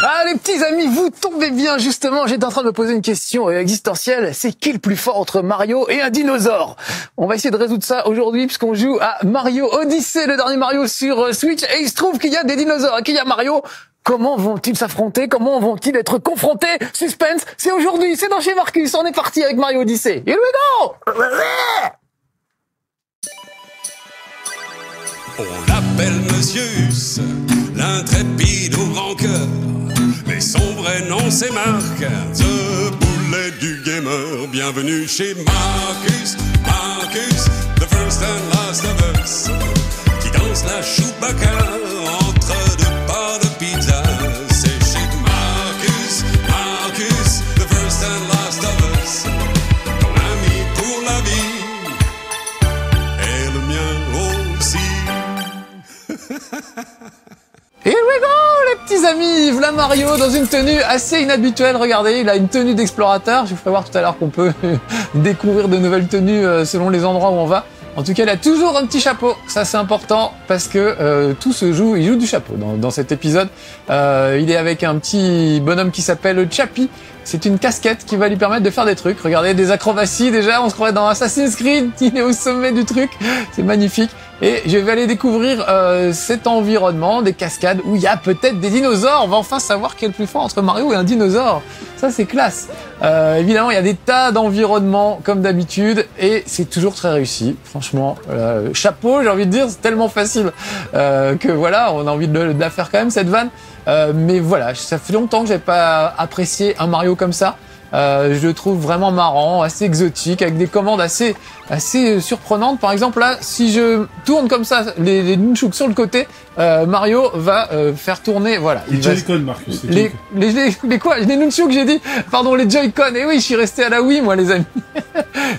Ah les petits amis, vous tombez bien justement, j'étais en train de me poser une question existentielle, c'est qui le plus fort entre Mario et un dinosaure? On va essayer de résoudre ça aujourd'hui puisqu'on joue à Mario Odyssey, le dernier Mario sur Switch, et il se trouve qu'il y a des dinosaures et qu'il y a Mario. Comment vont-ils s'affronter? Comment vont-ils être confrontés? Suspense, c'est aujourd'hui, c'est dans chez Marcus, on est parti avec Mario Odyssey. Here we go! On l'appelle Monsieur Huss, l'intrépide au grand cœur, mais son vrai nom c'est Marc, The Boulet du gamer. Bienvenue chez Marcus, Marcus, the first and last of us, qui danse la Chewbacca entre deux parts de pizza. C'est chez Marcus, Marcus, the first and last of us, ton ami pour la vie, et le mien aussi. Here we go les petits amis, voilà Mario dans une tenue assez inhabituelle, regardez, il a une tenue d'explorateur, je vous ferai voir tout à l'heure qu'on peut découvrir de nouvelles tenues selon les endroits où on va. En tout cas, il a toujours un petit chapeau, ça c'est important parce que tout se joue, il joue du chapeau dans cet épisode. Il est avec un petit bonhomme qui s'appelle Chappie. C'est une casquette qui va lui permettre de faire des trucs. Regardez, des acrobaties déjà, on se croirait dans Assassin's Creed, il est au sommet du truc, c'est magnifique. Et je vais aller découvrir cet environnement, des cascades, où il y a peut-être des dinosaures. On va enfin savoir qui est le plus fort entre Mario et un dinosaure. Ça, c'est classe. Évidemment, il y a des tas d'environnements, comme d'habitude, et c'est toujours très réussi. Franchement, chapeau, j'ai envie de dire, c'est tellement facile que voilà, on a envie de la faire quand même, cette vanne. Mais voilà, ça fait longtemps que j'ai pas apprécié un Mario comme ça. Je le trouve vraiment marrant, assez exotique, avec des commandes assez surprenantes. Par exemple, là, si je tourne comme ça les nunchuks sur le côté, Mario va faire tourner, voilà. Les Joy-Con, Marcus. Les quoi? Les nunchuks, j'ai dit. Pardon, les Joy-Con. Et oui, je suis resté à la Wii, moi, les amis.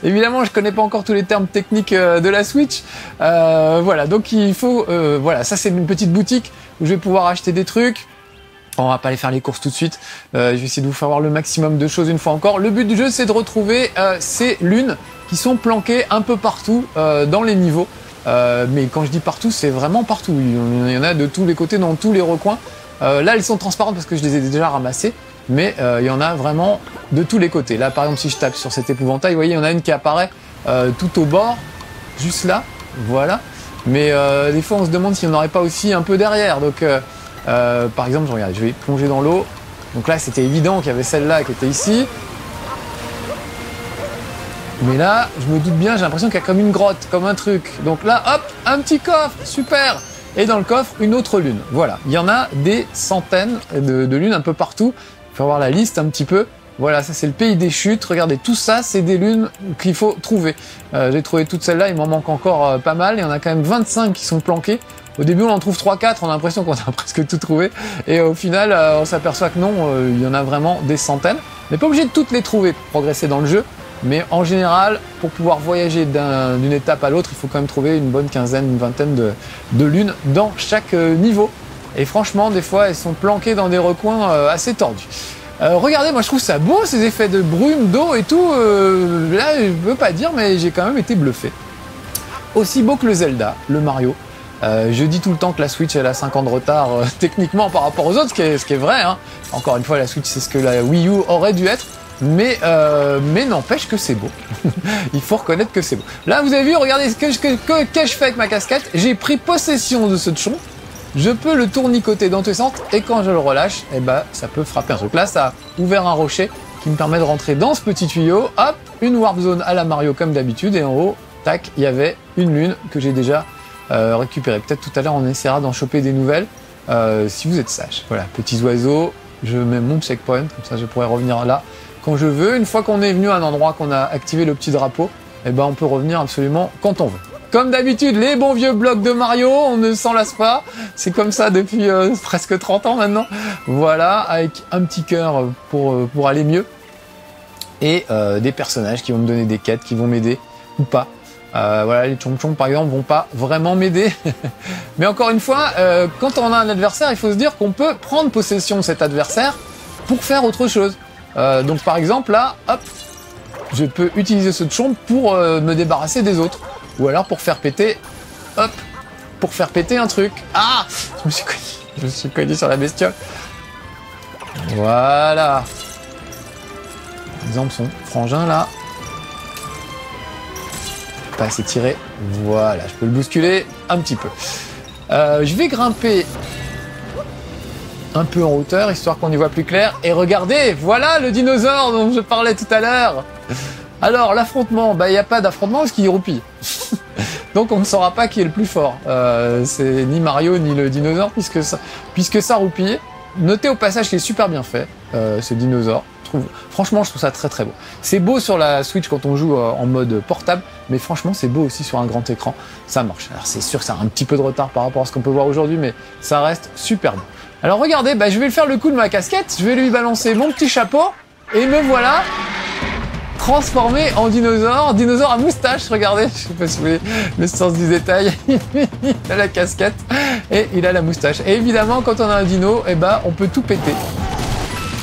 Évidemment, je connais pas encore tous les termes techniques de la Switch. Voilà, donc il faut, voilà, ça c'est une petite boutique où je vais pouvoir acheter des trucs. On va pas aller faire les courses tout de suite. Je vais essayer de vous faire voir le maximum de choses une fois encore. Le but du jeu, c'est de retrouver ces lunes qui sont planquées un peu partout dans les niveaux. Mais quand je dis partout, c'est vraiment partout. Il y en a de tous les côtés, dans tous les recoins. Là, elles sont transparentes parce que je les ai déjà ramassées. Mais il y en a vraiment de tous les côtés. Là, par exemple, si je tape sur cet épouvantail, vous voyez, il y en a une qui apparaît tout au bord, juste là. Voilà. Mais des fois, on se demande s'il n'y en aurait pas aussi un peu derrière. Donc... par exemple, je regarde, je vais plonger dans l'eau. Donc là, c'était évident qu'il y avait celle-là qui était ici. Mais là, je me doute bien, j'ai l'impression qu'il y a comme une grotte, comme un truc. Donc là, hop, un petit coffre, super. Et dans le coffre, une autre lune. Voilà, il y en a des centaines de lunes un peu partout. Il faut voir la liste un petit peu. Voilà, ça c'est le pays des chutes. Regardez, tout ça, c'est des lunes qu'il faut trouver. J'ai trouvé toutes celles-là, il m'en manque encore pas mal. Il y en a quand même 25 qui sont planquées. Au début, on en trouve 3-4, on a l'impression qu'on a presque tout trouvé. Et au final, on s'aperçoit que non, il y en a vraiment des centaines. On n'est pas obligé de toutes les trouver pour progresser dans le jeu. Mais en général, pour pouvoir voyager d'une étape à l'autre, il faut quand même trouver une bonne quinzaine, une vingtaine de lunes dans chaque niveau. Et franchement, des fois, elles sont planquées dans des recoins assez tordus. Regardez, moi je trouve ça beau, ces effets de brume, d'eau et tout. Là, je peux pas dire, mais j'ai quand même été bluffé. Aussi beau que le Zelda, le Mario. Je dis tout le temps que la Switch elle a 5 ans de retard techniquement par rapport aux autres, ce qui est vrai. Hein. Encore une fois, la Switch c'est ce que la Wii U aurait dû être, mais n'empêche que c'est beau. Il faut reconnaître que c'est beau. Là, vous avez vu, regardez ce que je fais avec ma casquette. J'ai pris possession de ce tchon. Je peux le tournicoter dans tous les sens et quand je le relâche, eh ben, ça peut frapper un truc. Là, ça a ouvert un rocher qui me permet de rentrer dans ce petit tuyau. Hop, une warp zone à la Mario comme d'habitude et en haut, tac, il y avait une lune que j'ai déjà récupérée. Peut-être tout à l'heure, on essaiera d'en choper des nouvelles si vous êtes sage. Voilà, petits oiseaux, je mets mon checkpoint, comme ça je pourrai revenir là quand je veux. Une fois qu'on est venu à un endroit, qu'on a activé le petit drapeau, eh ben, on peut revenir absolument quand on veut. Comme d'habitude, les bons vieux blocs de Mario, on ne s'en lasse pas. C'est comme ça depuis presque 30 ans maintenant. Voilà, avec un petit cœur pour aller mieux. Et des personnages qui vont me donner des quêtes, qui vont m'aider ou pas. Voilà, les Chong-Chong par exemple vont pas vraiment m'aider. Mais encore une fois, quand on a un adversaire, il faut se dire qu'on peut prendre possession de cet adversaire pour faire autre chose. Donc par exemple là, hop, je peux utiliser ce Chong pour me débarrasser des autres. Ou alors pour faire péter, hop, pour faire péter un truc. Ah, je me suis cogné sur la bestiole. Voilà. Par exemple, son frangin, là. Pas assez tiré. Voilà, je peux le bousculer un petit peu. Je vais grimper un peu en hauteur, histoire qu'on y voit plus clair. Et regardez, voilà le dinosaure dont je parlais tout à l'heure. Alors, l'affrontement, il n'y a pas d'affrontement parce qu'il roupille. Donc, on ne saura pas qui est le plus fort. C'est ni Mario, ni le dinosaure, puisque ça roupille. Notez au passage qu'il est super bien fait, ce dinosaure. Franchement, je trouve ça très très beau. C'est beau sur la Switch quand on joue en mode portable, mais franchement, c'est beau aussi sur un grand écran. Ça marche. Alors, c'est sûr que ça a un petit peu de retard par rapport à ce qu'on peut voir aujourd'hui, mais ça reste super beau. Alors, regardez, je vais lui faire le coup de ma casquette. Je vais lui balancer mon petit chapeau, et me voilà transformé en dinosaure. Dinosaure à moustache, regardez. Je sais pas si vous voyez le sens du détail. Il a la casquette et il a la moustache. Et évidemment, quand on a un dino, on peut tout péter.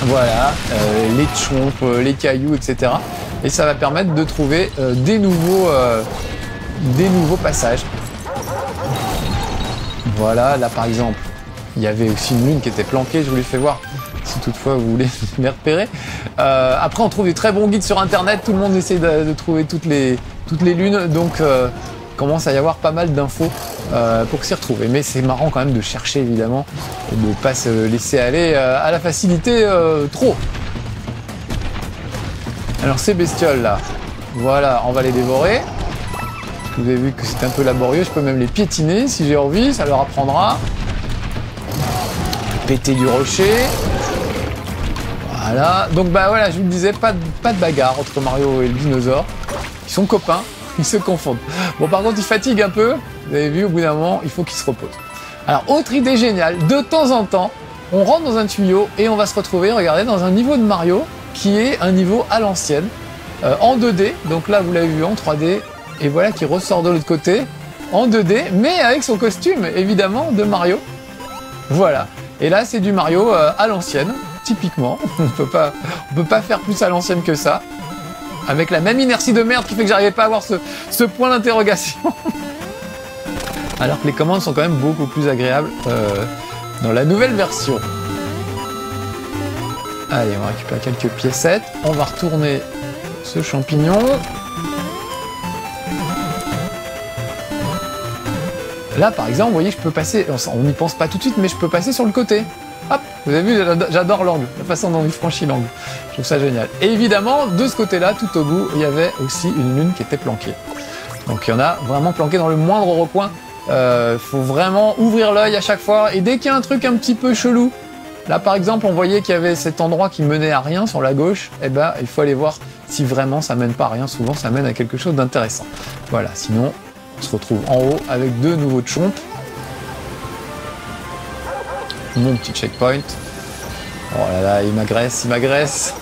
Voilà, les chompes, les cailloux, etc. Et ça va permettre de trouver des nouveaux passages. Voilà, là par exemple, il y avait aussi une lune qui était planquée, je vous l'ai fait voir, si toutefois vous voulez les repérer. Après, on trouve des très bons guides sur Internet, tout le monde essaie de trouver toutes les lunes, donc commence à y avoir pas mal d'infos pour s'y retrouver. Mais c'est marrant quand même de chercher, évidemment, et de ne pas se laisser aller à la facilité trop. Alors ces bestioles là, voilà, on va les dévorer. Vous avez vu que c'est un peu laborieux, je peux même les piétiner si j'ai envie, ça leur apprendra. Péter du rocher. Voilà, donc voilà, je vous le disais, pas de bagarre entre Mario et le dinosaure. Ils sont copains. Ils se confondent. Bon, par contre, ils fatiguent un peu. Vous avez vu, au bout d'un moment, il faut qu'ils se reposent. Alors, autre idée géniale, de temps en temps, on rentre dans un tuyau et on va se retrouver, regardez, dans un niveau de Mario qui est un niveau à l'ancienne, en 2D. Donc là, vous l'avez vu en 3D. Et voilà qui ressort de l'autre côté, en 2D, mais avec son costume, évidemment, de Mario. Voilà. Et là, c'est du Mario à l'ancienne, typiquement. On peut pas faire plus à l'ancienne que ça. Avec la même inertie de merde qui fait que j'arrivais pas à avoir ce point d'interrogation. Alors que les commandes sont quand même beaucoup plus agréables dans la nouvelle version. Allez, on va récupérer quelques piécettes. On va retourner ce champignon. Là, par exemple, vous voyez, je peux passer... On n'y pense pas tout de suite, mais je peux passer sur le côté. Hop, vous avez vu, j'adore l'angle, la façon dont il franchit l'angle. Je trouve ça génial. Et évidemment, de ce côté-là, tout au bout, il y avait aussi une lune qui était planquée. Donc il y en a vraiment planqué dans le moindre recoin. Faut vraiment ouvrir l'œil à chaque fois. Et dès qu'il y a un truc un petit peu chelou, là par exemple, on voyait qu'il y avait cet endroit qui menait à rien sur la gauche, il faut aller voir si vraiment ça mène pas à rien. Souvent, ça mène à quelque chose d'intéressant. Voilà, sinon, on se retrouve en haut avec deux nouveaux chompes. Mon petit checkpoint. Oh là là, il m'agresse.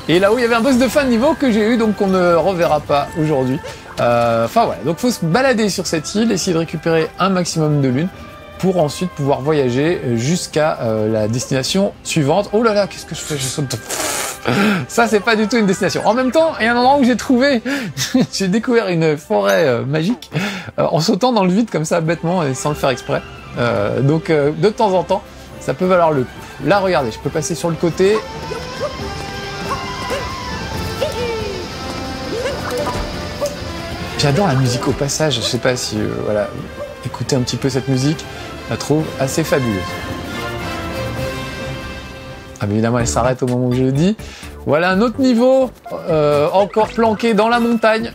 Et là-haut, il y avait un boss de fin de niveau que j'ai eu, donc qu'on ne reverra pas aujourd'hui. Enfin voilà, donc faut se balader sur cette île, essayer de récupérer un maximum de lunes pour ensuite pouvoir voyager jusqu'à la destination suivante. Oh là là, qu'est-ce que je fais? Je saute. Ça, c'est pas du tout une destination. En même temps, il y a un endroit où j'ai trouvé, j'ai découvert une forêt magique en sautant dans le vide comme ça, bêtement et sans le faire exprès. Donc de temps en temps, ça peut valoir le coup. Là, regardez, je peux passer sur le côté. J'adore la musique au passage. Je sais pas si voilà, écoutez un petit peu cette musique, je la trouve assez fabuleuse. Ah, mais évidemment, elle s'arrête au moment où je le dis. Voilà un autre niveau, encore planqué dans la montagne.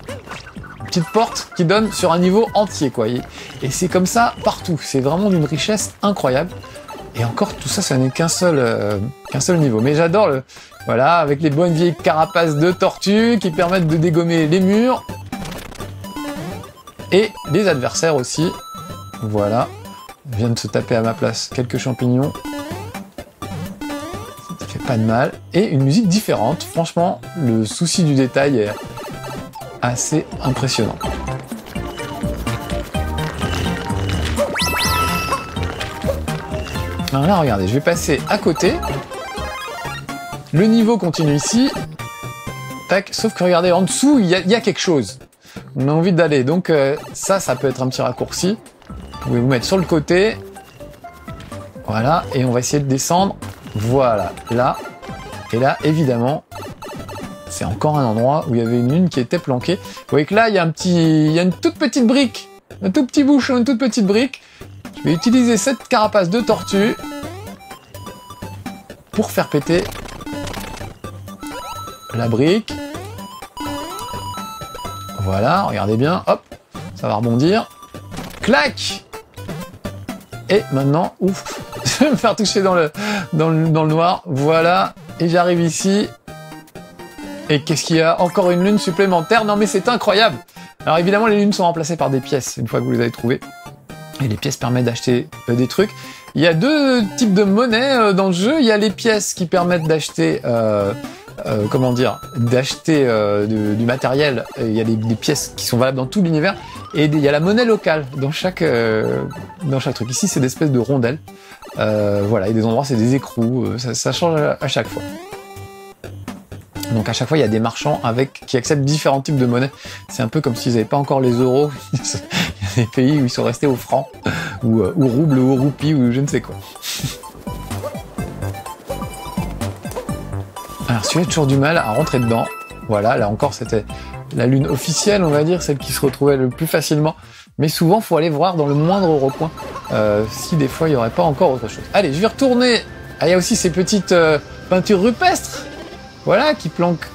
Petite porte qui donne sur un niveau entier, quoi. Et c'est comme ça partout. C'est vraiment d'une richesse incroyable. Et encore, tout ça, ça n'est qu'un seul niveau. Mais j'adore voilà, avec les bonnes vieilles carapaces de tortues qui permettent de dégommer les murs. Et les adversaires aussi. Voilà. On vient de se taper à ma place quelques champignons. Ça fait pas de mal. Et une musique différente. Franchement, le souci du détail est assez impressionnant. Alors là, regardez, je vais passer à côté. Le niveau continue ici. Tac, sauf que regardez, en dessous, il y a quelque chose. On a envie d'aller. Donc ça peut être un petit raccourci. Vous pouvez vous mettre sur le côté. Voilà, et on va essayer de descendre Voilà, là. Et là, évidemment, c'est encore un endroit où il y avait une lune qui était planquée. Vous voyez que là, il y a une toute petite brique, un tout petit bouchon, une toute petite brique. Je vais utiliser cette carapace de tortue pour faire péter la brique. Voilà, regardez bien, hop, ça va rebondir. Clac! Et maintenant, ouf, je vais me faire toucher dans le noir. Voilà, et j'arrive ici. Et qu'est-ce qu'il y a? Encore une lune supplémentaire. Non mais c'est incroyable! Alors évidemment, les lunes sont remplacées par des pièces, une fois que vous les avez trouvées. Et les pièces permettent d'acheter des trucs. Il y a deux types de monnaie dans le jeu. Il y a les pièces qui permettent d'acheter... comment dire, d'acheter du matériel. Il y a des pièces qui sont valables dans tout l'univers et il y a la monnaie locale dans chaque truc. Ici, c'est des espèces de rondelles. Voilà, et des endroits, c'est des écrous. Ça change à chaque fois. Donc à chaque fois, il y a des marchands qui acceptent différents types de monnaie. C'est un peu comme s'ils n'avaient pas encore les euros. Il y a des pays où ils sont restés au franc, ou au rouble, ou au roupie, ou je ne sais quoi. Alors celui-là a toujours du mal à rentrer dedans. Voilà, là encore c'était la lune officielle, on va dire, celle qui se retrouvait le plus facilement. Mais souvent, il faut aller voir dans le moindre recoin si des fois il n'y aurait pas encore autre chose. Allez, je vais retourner. Ah, il y a aussi ces petites peintures rupestres, voilà, qui planquent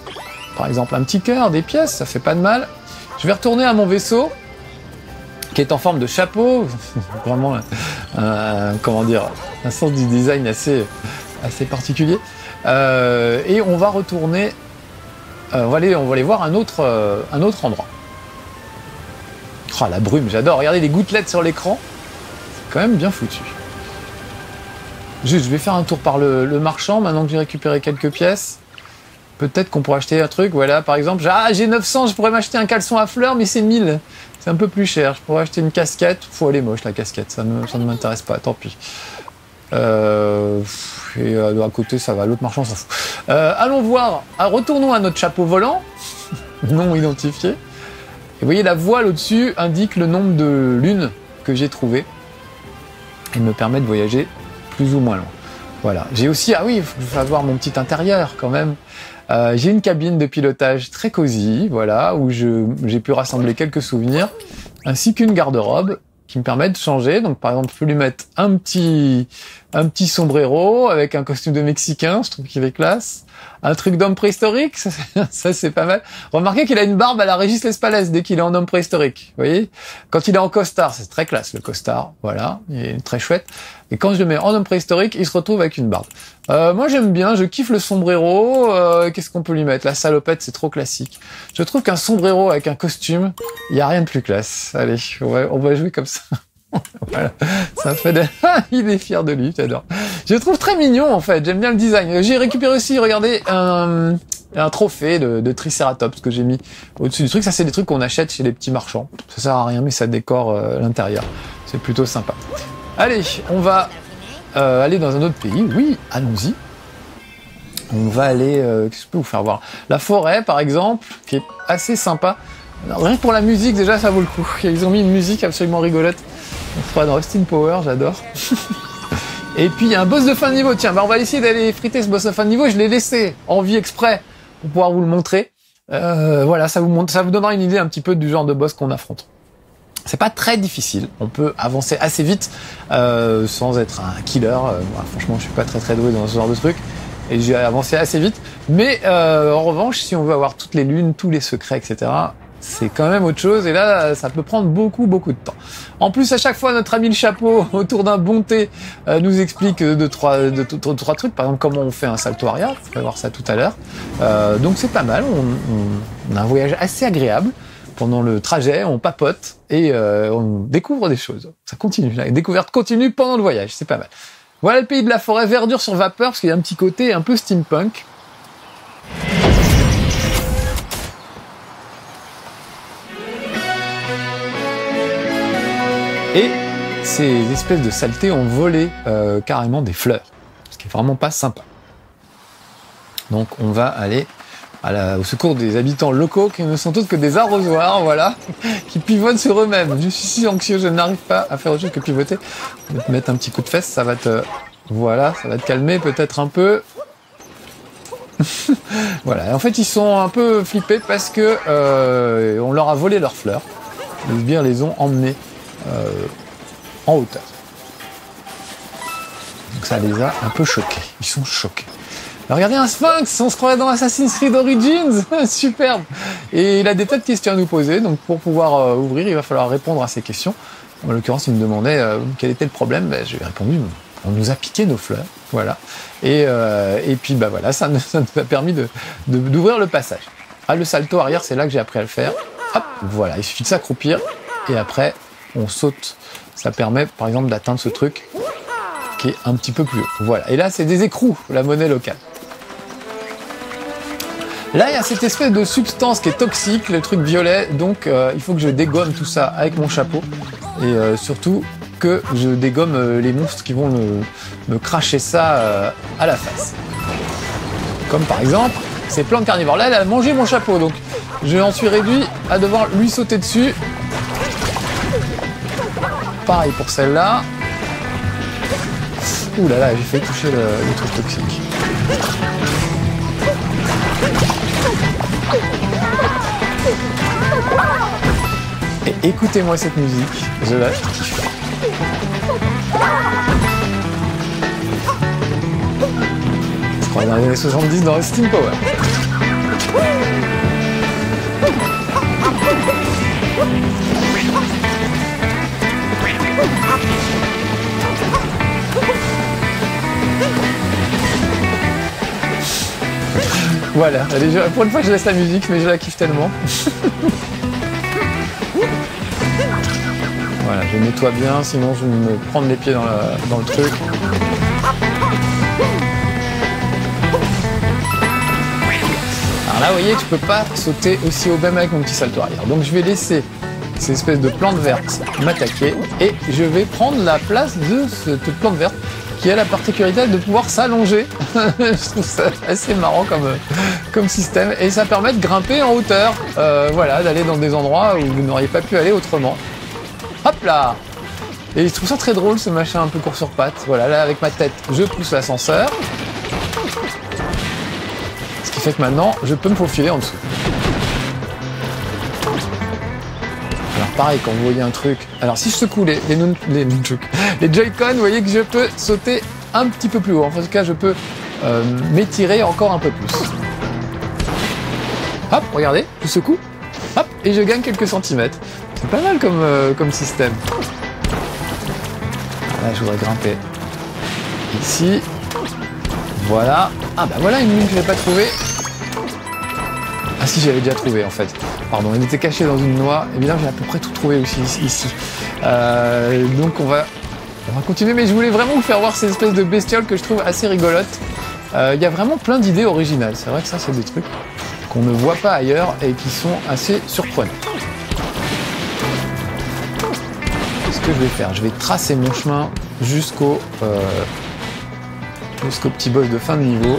par exemple un petit cœur, des pièces, ça fait pas de mal. Je vais retourner à mon vaisseau qui est en forme de chapeau. Vraiment, comment dire, un sens du design assez particulier. Et on va retourner, on va aller voir un autre endroit. Oh, la brume, j'adore. Regardez les gouttelettes sur l'écran. C'est quand même bien foutu. Juste, je vais faire un tour par le marchand, maintenant que j'ai récupéré quelques pièces. Peut-être qu'on pourrait acheter un truc, voilà, par exemple. J'ai 900, je pourrais m'acheter un caleçon à fleurs, mais c'est 1000. C'est un peu plus cher. Je pourrais acheter une casquette. Elle est moche, la casquette. Ça ne m'intéresse pas, tant pis. Et à côté, ça va. L'autre marchand s'en fout. Allons voir. Retournons à notre chapeau volant. Non identifié. Et vous voyez, la voile au-dessus indique le nombre de lunes que j'ai trouvées. Et me permet de voyager plus ou moins loin. Voilà. J'ai aussi... Ah oui, il faut avoir mon petit intérieur, quand même. J'ai une cabine de pilotage très cosy, voilà, où j'ai pu rassembler quelques souvenirs, ainsi qu'une garde-robe qui me permet de changer. Donc, par exemple, je peux lui mettre un petit sombrero avec un costume de Mexicain, je trouve qu'il est classe. Un truc d'homme préhistorique, ça c'est pas mal. Remarquez qu'il a une barbe à la Régis Lespalès dès qu'il est en homme préhistorique, vous voyez. Quand il est en costard, c'est très classe le costard, voilà, il est très chouette. Et quand je le mets en homme préhistorique, il se retrouve avec une barbe. Moi j'aime bien, je kiffe le sombrero. Qu'est-ce qu'on peut lui mettre? La salopette, c'est trop classique. Je trouve qu'un sombrero avec un costume, il y a rien de plus classe. Allez, on va jouer comme ça. Voilà, ça fait il est fier de lui, j'adore. Je le trouve très mignon en fait, j'aime bien le design. J'ai récupéré aussi, regardez, un trophée de Triceratops que j'ai mis au-dessus du truc. Ça c'est des trucs qu'on achète chez les petits marchands. Ça sert à rien mais ça décore l'intérieur. C'est plutôt sympa. Allez, on va aller dans un autre pays. Oui, allons-y. On va aller, qu'est-ce que je peux vous faire voir? La forêt par exemple, qui est assez sympa. Alors, rien que pour la musique déjà ça vaut le coup. Ils ont mis une musique absolument rigolote. On fera dans Austin Power, j'adore. Et puis il y a un boss de fin de niveau. Tiens, on va essayer d'aller friter ce boss de fin de niveau. Je l'ai laissé en vie exprès pour pouvoir vous le montrer. Voilà, ça vous donnera une idée un petit peu du genre de boss qu'on affronte. C'est pas très difficile. On peut avancer assez vite sans être un killer. Franchement, je suis pas très doué dans ce genre de truc. Et j'ai avancé assez vite. Mais en revanche, si on veut avoir toutes les lunes, tous les secrets, etc., c'est quand même autre chose. Et là, ça peut prendre beaucoup de temps. En plus, à chaque fois, notre ami le chapeau, autour d'un bon thé, nous explique deux, trois trucs. Par exemple, comment on fait un salto arrière. Vous pourrez voir ça tout à l'heure. Donc c'est pas mal. On a un voyage assez agréable. Pendant le trajet, on papote et on découvre des choses. Ça continue. La découverte continue pendant le voyage. C'est pas mal. Voilà le pays de la forêt, verdure sur vapeur, parce qu'il y a un petit côté un peu steampunk. Et ces espèces de saletés ont volé carrément des fleurs, ce qui est vraiment pas sympa. Donc on va aller au secours des habitants locaux qui ne sont autres que des arrosoirs, voilà, qui pivotent sur eux-mêmes. Je suis si anxieux, je n'arrive pas à faire autre chose que pivoter. Je vais te mettre un petit coup de fesse, ça va te Voilà, ça va te calmer peut-être un peu. Voilà, en fait ils sont un peu flippés parce que on leur a volé leurs fleurs. Les sbires les ont emmenés en hauteur. Donc ça les a un peu choqués, ils sont choqués. Alors regardez un sphinx, on se croirait dans Assassin's Creed Origins, superbe. Et il a des tas de questions à nous poser, donc pour pouvoir ouvrir, il va falloir répondre à ces questions. En l'occurrence, il me demandait quel était le problème, ben, je lui ai répondu, on nous a piqué nos fleurs, voilà. Et puis bah voilà, ça nous a permis d'ouvrir le passage. Ah, le salto arrière, c'est là que j'ai appris à le faire. Hop, voilà, il suffit de s'accroupir, et après, on saute. Ça permet, par exemple, d'atteindre ce truc qui est un petit peu plus haut. Voilà, et là, c'est des écrous, la monnaie locale. Là, il y a cette espèce de substance qui est toxique, le truc violet, donc il faut que je dégomme tout ça avec mon chapeau, et surtout que je dégomme les monstres qui vont me cracher ça à la face. Comme par exemple, ces plantes carnivores. Là, elle a mangé mon chapeau, donc je en suis réduit à devoir lui sauter dessus. Pareil pour celle-là. Ouh là là, j'ai failli toucher le truc toxique. Et écoutez-moi cette musique, je la kiffe. Je crois dans les années 70 dans Steam Power. Voilà, allez, pour une fois je laisse la musique, mais je la kiffe tellement. Voilà, je nettoie bien, sinon je vais me prendre les pieds dans le truc. Alors là, vous voyez, tu peux pas sauter aussi haut même avec mon petit salto arrière. Donc je vais laisser ces espèces de plantes vertes m'attaquer et je vais prendre la place de cette plante verte qui a la particularité de pouvoir s'allonger. Je trouve ça assez marrant comme système et ça permet de grimper en hauteur, voilà, d'aller dans des endroits où vous n'auriez pas pu aller autrement. Hop là! Et je trouve ça très drôle ce machin un peu court sur pattes. Voilà, là avec ma tête, je pousse l'ascenseur. Ce qui fait que maintenant, je peux me faufiler en dessous. Alors pareil, quand vous voyez un truc... Alors si je secoue les Joy-Con, vous voyez que je peux sauter un petit peu plus haut. En tout cas, je peux m'étirer encore un peu plus. Hop, regardez, je secoue. Hop, et je gagne quelques centimètres. C'est pas mal comme système. Là, je voudrais grimper ici. Voilà. Ah bah voilà une mine que je n'ai pas trouvée. Ah si, j'avais déjà trouvé en fait. Pardon, elle était cachée dans une noix. Et bien j'ai à peu près tout trouvé aussi ici. Donc on va continuer, mais je voulais vraiment vous faire voir ces espèces de bestioles que je trouve assez rigolotes. Il y a vraiment plein d'idées originales. C'est vrai que ça, c'est des trucs qu'on ne voit pas ailleurs et qui sont assez surprenants. Ce que je vais faire, je vais tracer mon chemin jusqu'au petit boss de fin de niveau.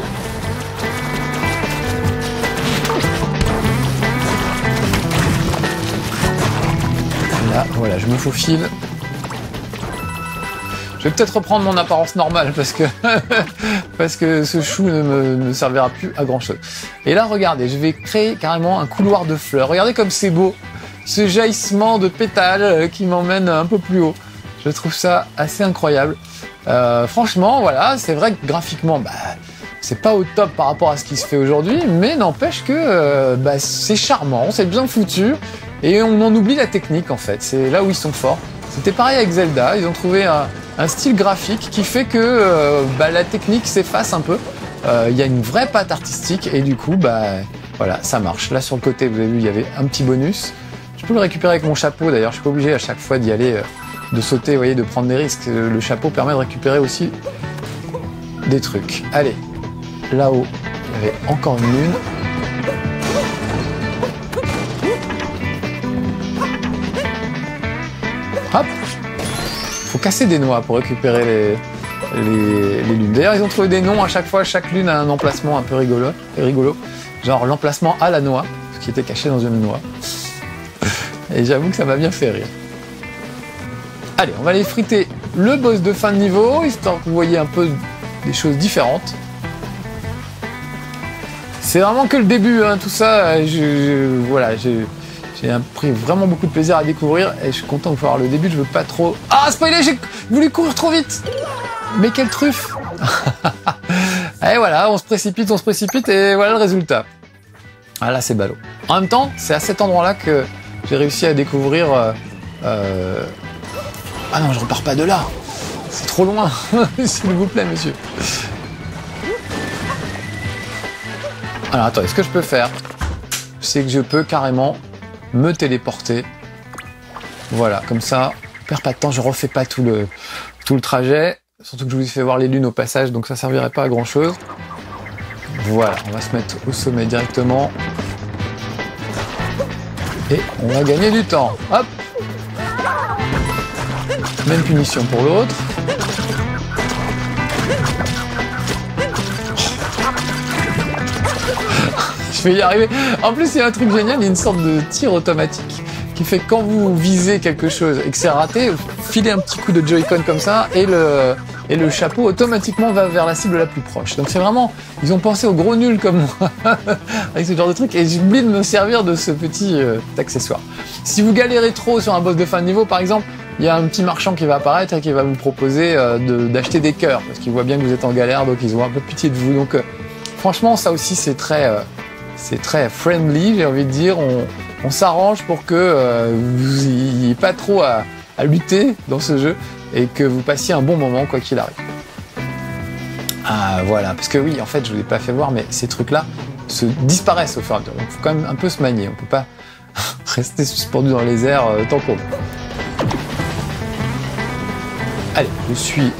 Là, voilà, je me faufile. Je vais peut-être reprendre mon apparence normale parce que ce chou ne me servira plus à grand chose. Et là, regardez, je vais créer carrément un couloir de fleurs. Regardez comme c'est beau. Ce jaillissement de pétales qui m'emmène un peu plus haut. Je trouve ça assez incroyable. Franchement, voilà, c'est vrai que graphiquement, c'est pas au top par rapport à ce qui se fait aujourd'hui, mais n'empêche que c'est charmant, c'est bien foutu, et on en oublie la technique en fait. C'est là où ils sont forts. C'était pareil avec Zelda, ils ont trouvé un style graphique qui fait que la technique s'efface un peu. Il y a une vraie patte artistique, et du coup, voilà, ça marche. Là sur le côté, vous avez vu, il y avait un petit bonus. Je peux le récupérer avec mon chapeau, d'ailleurs, je suis pas obligé à chaque fois d'y aller, de sauter, vous voyez, de prendre des risques. Le chapeau permet de récupérer aussi des trucs. Allez, là-haut, il y avait encore une lune. Hop! Faut casser des noix pour récupérer les lunes. D'ailleurs, ils ont trouvé des noms à chaque fois, chaque lune a un emplacement un peu rigolo. Genre l'emplacement à la noix, ce qui était caché dans une noix. Et j'avoue que ça m'a bien fait rire. Allez, on va aller friter le boss de fin de niveau, histoire que vous voyez un peu des choses différentes. C'est vraiment que le début, hein, tout ça. Voilà, j'ai pris vraiment beaucoup de plaisir à découvrir et je suis content de voir le début. Je veux pas trop. Ah, spoiler, j'ai voulu courir trop vite. Mais quelle truffe. Et voilà, on se précipite et voilà le résultat. Ah là, c'est ballot. En même temps, c'est à cet endroit-là que j'ai réussi à découvrir... Ah non, je repars pas de là. C'est trop loin. S'il vous plaît, monsieur. Alors, attends, ce que je peux faire, c'est que je peux carrément me téléporter. Voilà, comme ça, je perds pas de temps, je refais pas tout le trajet. Surtout que je vous ai fait voir les lunes au passage, donc ça servirait pas à grand chose. Voilà, on va se mettre au sommet directement. Et on va gagner du temps. Hop! Même punition pour l'autre. Je vais y arriver. En plus, il y a un truc génial, il y a une sorte de tir automatique qui fait que quand vous visez quelque chose et que c'est raté, vous filez un petit coup de Joy-Con comme ça et le chapeau automatiquement va vers la cible la plus proche. Donc c'est vraiment, ils ont pensé aux gros nuls comme moi avec ce genre de truc et j'oublie de me servir de ce petit accessoire. Si vous galérez trop sur un boss de fin de niveau par exemple, il y a un petit marchand qui va apparaître et qui va vous proposer d'acheter des cœurs parce qu'il voit bien que vous êtes en galère, donc ils ont un peu pitié de vous. Donc franchement, ça aussi c'est très friendly, j'ai envie de dire. On s'arrange pour que vous n'ayez pas trop à lutter dans ce jeu et que vous passiez un bon moment quoi qu'il arrive. Ah voilà, parce que oui, en fait, je vous ai pas fait voir, mais ces trucs-là disparaissent au fur et à mesure. Donc il faut quand même un peu se manier. On peut pas rester suspendu dans les airs tant qu'on veut. Allez, je suis...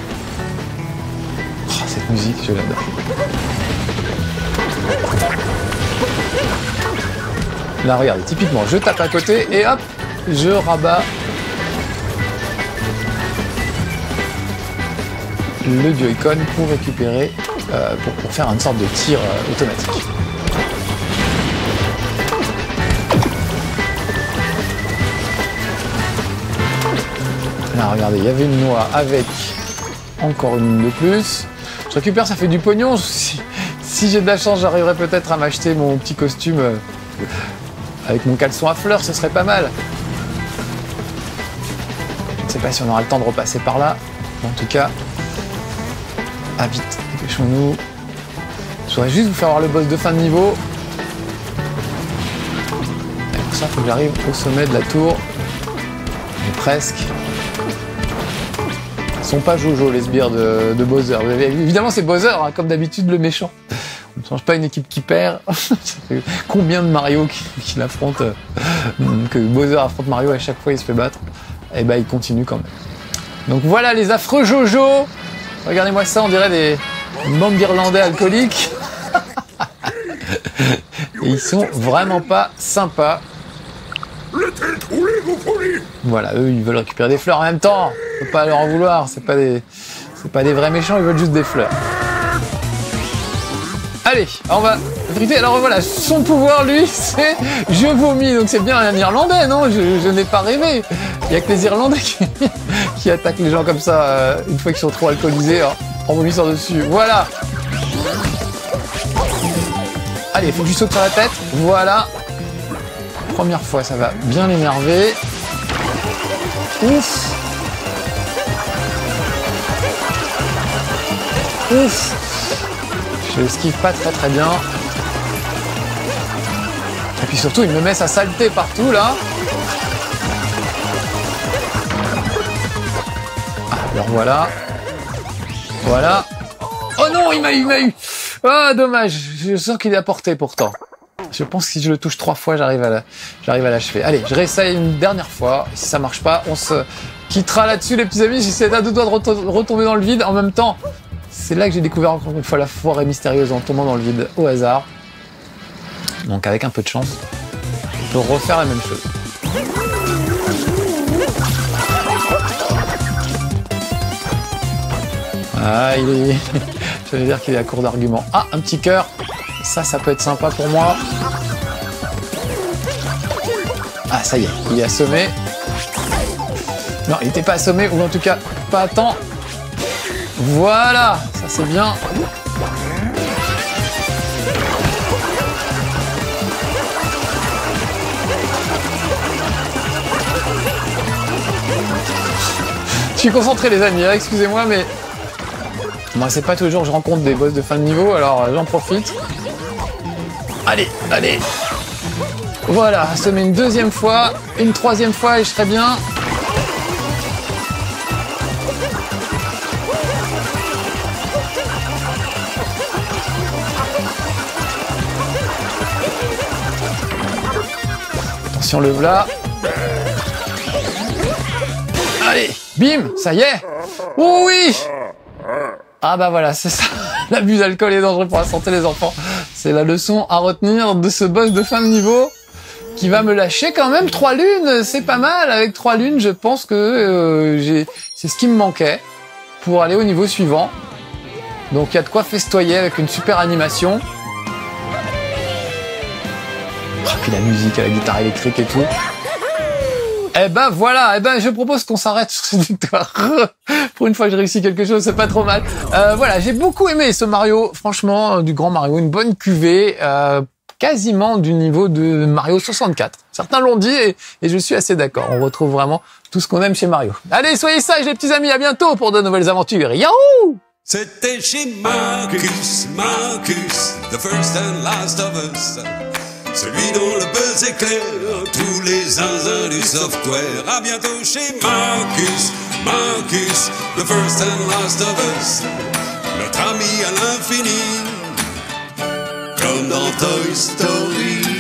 Oh, cette musique, je l'adore. Là, regardez, typiquement, je tape à côté et hop, je rabats le Joy-Con pour récupérer, pour faire une sorte de tir automatique. Là, regardez, il y avait une noix avec encore une de plus. Je récupère, ça fait du pognon. Si j'ai de la chance, j'arriverai peut-être à m'acheter mon petit costume avec mon caleçon à fleurs, ce serait pas mal. Je ne sais pas si on aura le temps de repasser par là. En tout cas, ah vite, dépêchons-nous. Je voudrais juste vous faire voir le boss de fin de niveau. Et pour ça, il faut que j'arrive au sommet de la tour. Et presque. Ils sont pas Jojo, les sbires de Bowser. Évidemment, c'est Bowser, hein, comme d'habitude, le méchant. On ne change pas une équipe qui perd. Combien de Mario qu'il affronte, que Bowser affronte Mario à chaque fois il se fait battre. Et ben il continue quand même. Donc voilà les affreux Jojo. Regardez-moi ça, on dirait des bandes d'Irlandais alcooliques. Et ils sont vraiment pas sympas. Voilà, eux ils veulent récupérer des fleurs en même temps. Faut pas leur en vouloir, c'est pas des vrais méchants, ils veulent juste des fleurs. Allez, on va friter. Alors voilà, son pouvoir, lui, c'est je vomis. Donc c'est bien un Irlandais, non? Je n'ai pas rêvé. Il n'y a que les Irlandais qui attaquent les gens comme ça une fois qu'ils sont trop alcoolisés en vomissant dessus. Voilà. Allez, il faut que je saute sur la tête. Voilà. Première fois, ça va bien l'énerver. Ouf. Ouf. Je l'esquive pas très bien. Et puis surtout, il me met sa saleté partout, là. Alors voilà. Voilà. Oh non, il m'a eu. Ah, dommage. Je sens qu'il est à portée pourtant. Je pense que si je le touche 3 fois, j'arrive à l'achever. Allez, je réessaye une dernière fois. Si ça marche pas, on se quittera là-dessus, les petits amis. J'essaie à 2 doigts de retomber dans le vide. En même temps, c'est là que j'ai découvert encore une fois la forêt mystérieuse en tombant dans le vide au hasard. Donc avec un peu de chance, on peut refaire la même chose. Ah, j'allais dire qu'il est à court d'arguments. Ah, un petit cœur. Ça peut être sympa pour moi. Ah, ça y est, il est assommé. Non, il était pas assommé, ou en tout cas, pas à temps. Voilà, ça c'est bien. Je suis concentré les amis, hein, excusez-moi, mais... Moi, c'est pas tous les jours que je rencontre des boss de fin de niveau, alors j'en profite. Allez, allez. Voilà, assommer une deuxième fois, une troisième fois et je serai bien. Attention le v'là. Allez, bim, ça y est. Oh oui. Ah bah voilà, c'est ça. L'abus d'alcool est dangereux pour la santé des enfants. C'est la leçon à retenir de ce boss de fin de niveau qui va me lâcher quand même 3 lunes. C'est pas mal. Avec 3 lunes, je pense que c'est ce qui me manquait pour aller au niveau suivant. Donc il y a de quoi festoyer avec une super animation. Oh, puis la musique, la guitare électrique et tout. Eh ben voilà, eh ben je propose qu'on s'arrête sur cette victoire. Pour une fois que j'ai réussi quelque chose, c'est pas trop mal. Voilà, j'ai beaucoup aimé ce Mario, franchement, du grand Mario, une bonne cuvée, quasiment du niveau de Mario 64. Certains l'ont dit et je suis assez d'accord. On retrouve vraiment tout ce qu'on aime chez Mario. Allez, soyez sages les petits amis, à bientôt pour de nouvelles aventures. Yahoo! C'était chez Marcus, the first and last of us. Celui dont le buzz éclaire tous les zinzins du software. À bientôt chez Marcus, the first and last of us. Notre ami à l'infini, comme dans Toy Story.